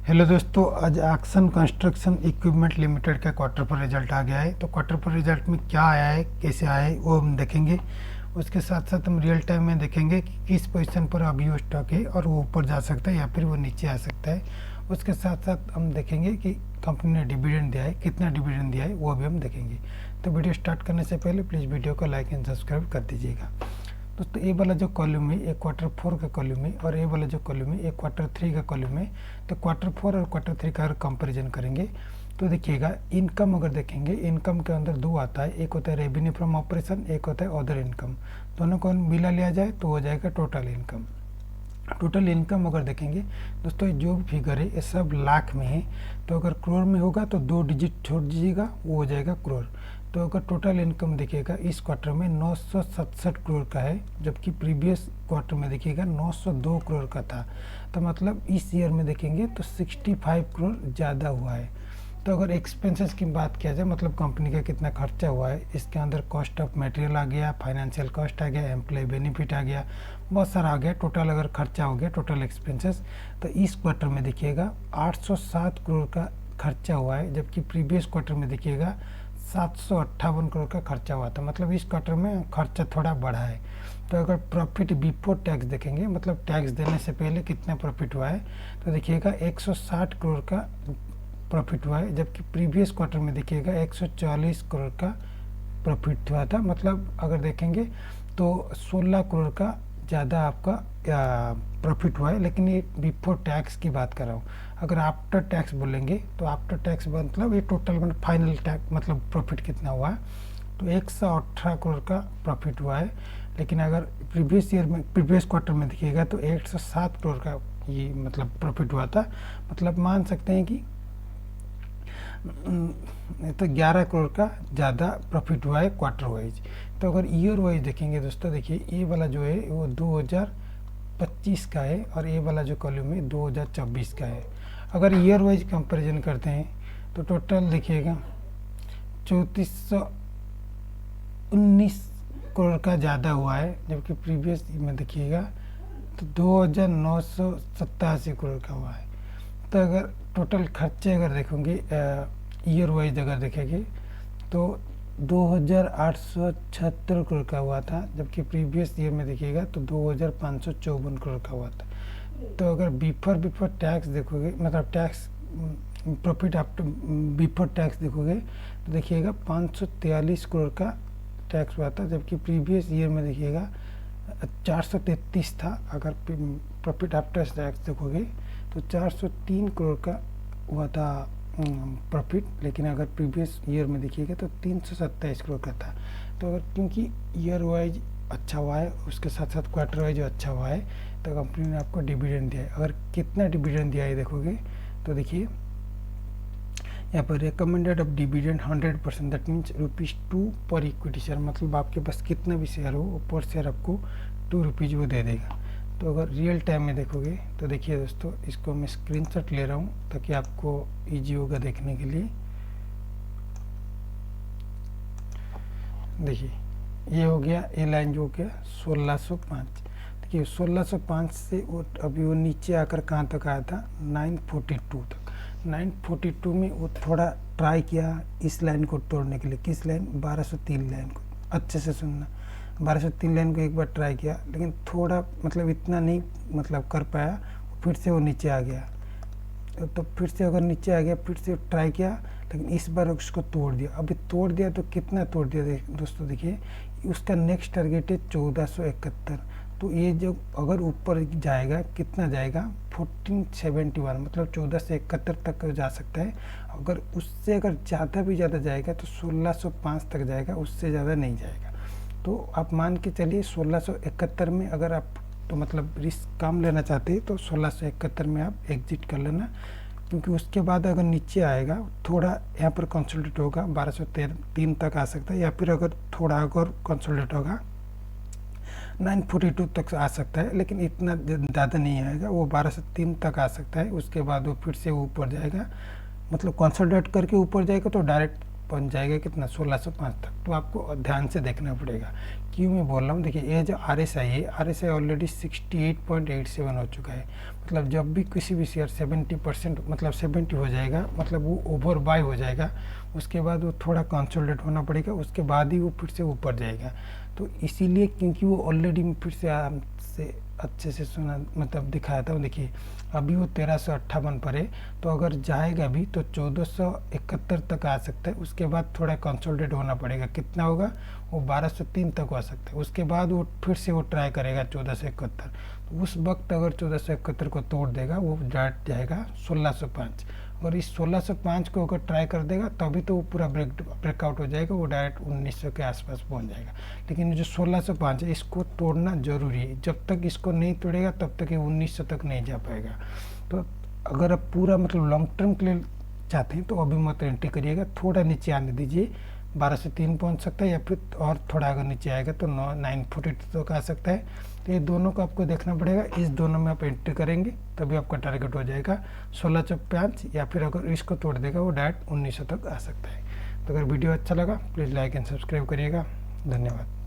Hello दोस्तों, आज action construction equipment limited का क्वार्टर पर रिजल्ट आ गया है। तो क्वार्टर पर रिजल्ट में क्या आया है, कैसे आया है, वो हम देखेंगे। उसके साथ साथ हम रियल टाइम में देखेंगे कि किस पोजीशन पर अभी वो स्टॉक है और वो ऊपर जा सकता है या फिर वो नीचे आ सकता है। उसके साथ साथ हम देखेंगे कि कंपनी ने डिविडेंड दिया है, कितना डिविडेंड दिया है वो भी हम देखेंगे। तो वीडियो स्टार्ट करने से पहले प्लीज़ वीडियो को लाइक एंड सब्सक्राइब कर दीजिएगा। दोस्तों, ए वाला जो कॉलम है ये क्वार्टर 4 का कॉलम है और ए वाला जो कॉलम है ये क्वार्टर 3 का कॉलम है। तो क्वार्टर 4 और क्वार्टर 3 का अगर कंपेरिजन करेंगे तो देखिएगा, इनकम अगर देखेंगे, इनकम के अंदर दो आता है, एक होता है रेवेन्यू फ्रॉम ऑपरेशन, एक होता है अदर इनकम। दोनों को मिला लिया जाए तो हो जाएगा टोटल इनकम। टोटल इनकम अगर देखेंगे दोस्तों, जो भी फिगर है ये सब लाख में है। तो अगर करोड़ में होगा तो 2 डिजिट छोड़ दीजिएगा, वो हो जाएगा करोड़। तो अगर टोटल इनकम देखिएगा इस क्वार्टर में 967 करोड़ का है, जबकि प्रीवियस क्वार्टर में देखिएगा 902 करोड़ का था। तो मतलब इस ईयर में देखेंगे तो 65 करोड़ ज़्यादा हुआ है। तो अगर एक्सपेंसेस की बात किया जाए, मतलब कंपनी का कितना खर्चा हुआ है, इसके अंदर कॉस्ट ऑफ मटेरियल आ गया, फाइनेंशियल कॉस्ट आ गया, एम्प्लॉय बेनिफिट आ गया, बहुत सारा आ गया। टोटल अगर खर्चा हो गया, टोटल एक्सपेंसेस, तो इस क्वार्टर में देखिएगा 807 करोड़ का खर्चा हुआ है, जबकि प्रीवियस क्वार्टर में देखिएगा 758 करोड़ का खर्चा हुआ था। मतलब इस क्वार्टर में खर्चा थोड़ा बढ़ा है। तो अगर प्रॉफिट बिफोर टैक्स देखेंगे, मतलब टैक्स देने से पहले कितना प्रॉफिट हुआ है, तो देखिएगा 160 करोड़ का प्रॉफिट हुआ है, जबकि प्रीवियस क्वार्टर में देखिएगा 140 करोड़ का प्रॉफिट हुआ था। मतलब अगर देखेंगे तो 16 करोड़ का ज़्यादा आपका प्रॉफिट हुआ है, लेकिन ये बिफोर टैक्स की बात कर रहा हूँ। अगर आफ्टर टैक्स बोलेंगे तो आफ्टर टैक्स मतलब ये टोटल मतलब फाइनल टैक्स मतलब प्रॉफिट कितना हुआ है, तो 118 करोड़ का प्रॉफिट हुआ है। लेकिन अगर प्रीवियस ईयर में, प्रीवियस क्वार्टर में देखिएगा तो 107 करोड़ का ये मतलब प्रॉफिट हुआ था। मतलब मान सकते हैं कि तो 11 करोड़ का ज़्यादा प्रॉफिट हुआ है क्वार्टर वाइज। तो अगर ईयर वाइज देखेंगे दोस्तों, देखिए ये वाला जो है वो 2025 का है और ये वाला जो कॉलम है 2024 का है। अगर ईयर वाइज कंपैरिजन करते हैं तो टोटल देखिएगा 3419 करोड़ का ज़्यादा हुआ है, जबकि प्रीवियस में देखिएगा तो 2987 करोड़ का हुआ है। तो अगर टोटल खर्चे अगर देखेंगे ईयर वाइज अगर देखेंगे तो 2876 करोड़ का हुआ था, जबकि प्रीवियस ईयर में देखिएगा तो 2554 करोड़ का हुआ था। तो अगर बिफोर टैक्स देखोगे, मतलब tax profit after before tax देखोगे तो देखिएगा 543 करोड़ का टैक्स हुआ था, जबकि प्रीवियस ईयर में देखिएगा 433 था। अगर प्रॉफिट आफ्टर टैक्स देखोगे तो 403 करोड़ का हुआ था प्रॉफिट, लेकिन अगर प्रीवियस ईयर में देखिएगा तो 327 करोड़ का था। तो अगर क्योंकि ईयर वाइज अच्छा हुआ है, उसके साथ साथ क्वार्टर वाइज अच्छा हुआ है, तो कंपनी ने आपको डिविडेंड दिया है। अगर कितना डिविडेंड दिया है देखोगे तो देखिए यहाँ पर recommended of dividend 100%, that means ₹2 पर इक्विटी शेयर। मतलब आपके पास कितना भी शेयर हो, पर शेयर आपको ₹2 वो दे देगा। तो अगर रियल टाइम में देखोगे तो देखिए दोस्तों, इसको मैं स्क्रीनशॉट ले रहा हूँ ताकि आपको इजी होगा देखने के लिए। देखिए ये हो गया, ए लाइन जो हो गया 1605। देखिए 1605 से वो अभी वो नीचे आकर कहाँ तक आया था, 942 तक। 942 में वो थोड़ा ट्राई किया इस लाइन को तोड़ने के लिए। किस लाइन, 1203 लाइन को। अच्छे से सुनना, 1203 लाइन को एक बार ट्राई किया, लेकिन थोड़ा मतलब इतना नहीं मतलब कर पाया, फिर से वो नीचे आ गया। तो फिर से अगर नीचे आ गया, फिर से ट्राई किया, लेकिन इस बार उसको तोड़ दिया। अभी तोड़ दिया तो कितना तोड़ दिया दोस्तों, देखिए उसका नेक्स्ट टारगेट है 1471। तो ये जो अगर ऊपर जाएगा, कितना जाएगा, 1471, मतलब 1471 तक जा सकता है। अगर उससे अगर ज़्यादा भी ज़्यादा जाएगा तो 1605 तक जाएगा, उससे ज़्यादा नहीं जाएगा। तो आप मान के चलिए 1671 में अगर आप तो मतलब रिस्क कम लेना चाहते हैं तो 1671 में आप एग्जिट कर लेना, क्योंकि उसके बाद अगर नीचे आएगा थोड़ा यहाँ पर कंसोलिडेट होगा, 1203 तक आ सकता है, या फिर अगर थोड़ा अगर कंसोलिडेट होगा 942 तक आ सकता है, लेकिन इतना ज़्यादा नहीं आएगा। वो 1203 तक आ सकता है, उसके बाद वो फिर से ऊपर जाएगा, मतलब कंसोलिडेट करके ऊपर जाएगा तो डायरेक्ट पहुंच जाएगा कितना 1605 तक। तो आपको ध्यान से देखना पड़ेगा, क्यों मैं बोल रहा हूँ। देखिए ये जो RSI है, RSI ऑलरेडी 68.87 हो चुका है। मतलब जब भी किसी भी शेयर 70% मतलब 70 हो जाएगा, मतलब वो ओवर बाय हो जाएगा, उसके बाद वो थोड़ा कंसोलिडेट होना पड़ेगा, उसके बाद ही वो फिर से ऊपर जाएगा। तो इसीलिए क्योंकि वो ऑलरेडी फिर से अच्छे से सुना मतलब दिखाया था। देखिए अभी वो 1358 पर है, तो अगर जाएगा भी तो 1471 तक आ सकता है। उसके बाद थोड़ा कंसोलिडेट होना पड़ेगा, कितना होगा वो 1203 तक आ सकता है। उसके बाद वो फिर से वो ट्राई करेगा 1471। तो उस वक्त अगर 1471 को तोड़ देगा, वो डायरेक्ट जाएगा 1605। और इस 1605 को अगर ट्राई कर देगा तभी तो वो पूरा ब्रेकआउट हो जाएगा, वो डायरेक्ट 1900 के आसपास पहुंच जाएगा। लेकिन जो 1605 है इसको तोड़ना जरूरी है, जब तक इसको नहीं तोड़ेगा तब तक ये 1900 तक नहीं जा पाएगा। तो अगर आप पूरा मतलब लॉन्ग टर्म के लिए चाहते हैं तो अभी मत एंट्री करिएगा, थोड़ा नीचे आने दीजिए, 1203 पहुंच सकता है, या फिर और थोड़ा अगर नीचे आएगा तो 942 तक आ सकता है। तो ये दोनों को आपको देखना पड़ेगा, इस दोनों में आप एंट्री करेंगे तभी आपका टारगेट हो जाएगा 1605, या फिर अगर इसको तोड़ देगा वो डायरेक्ट 1900 तक आ सकता है। तो अगर वीडियो अच्छा लगा प्लीज़ लाइक एंड सब्सक्राइब करिएगा। धन्यवाद।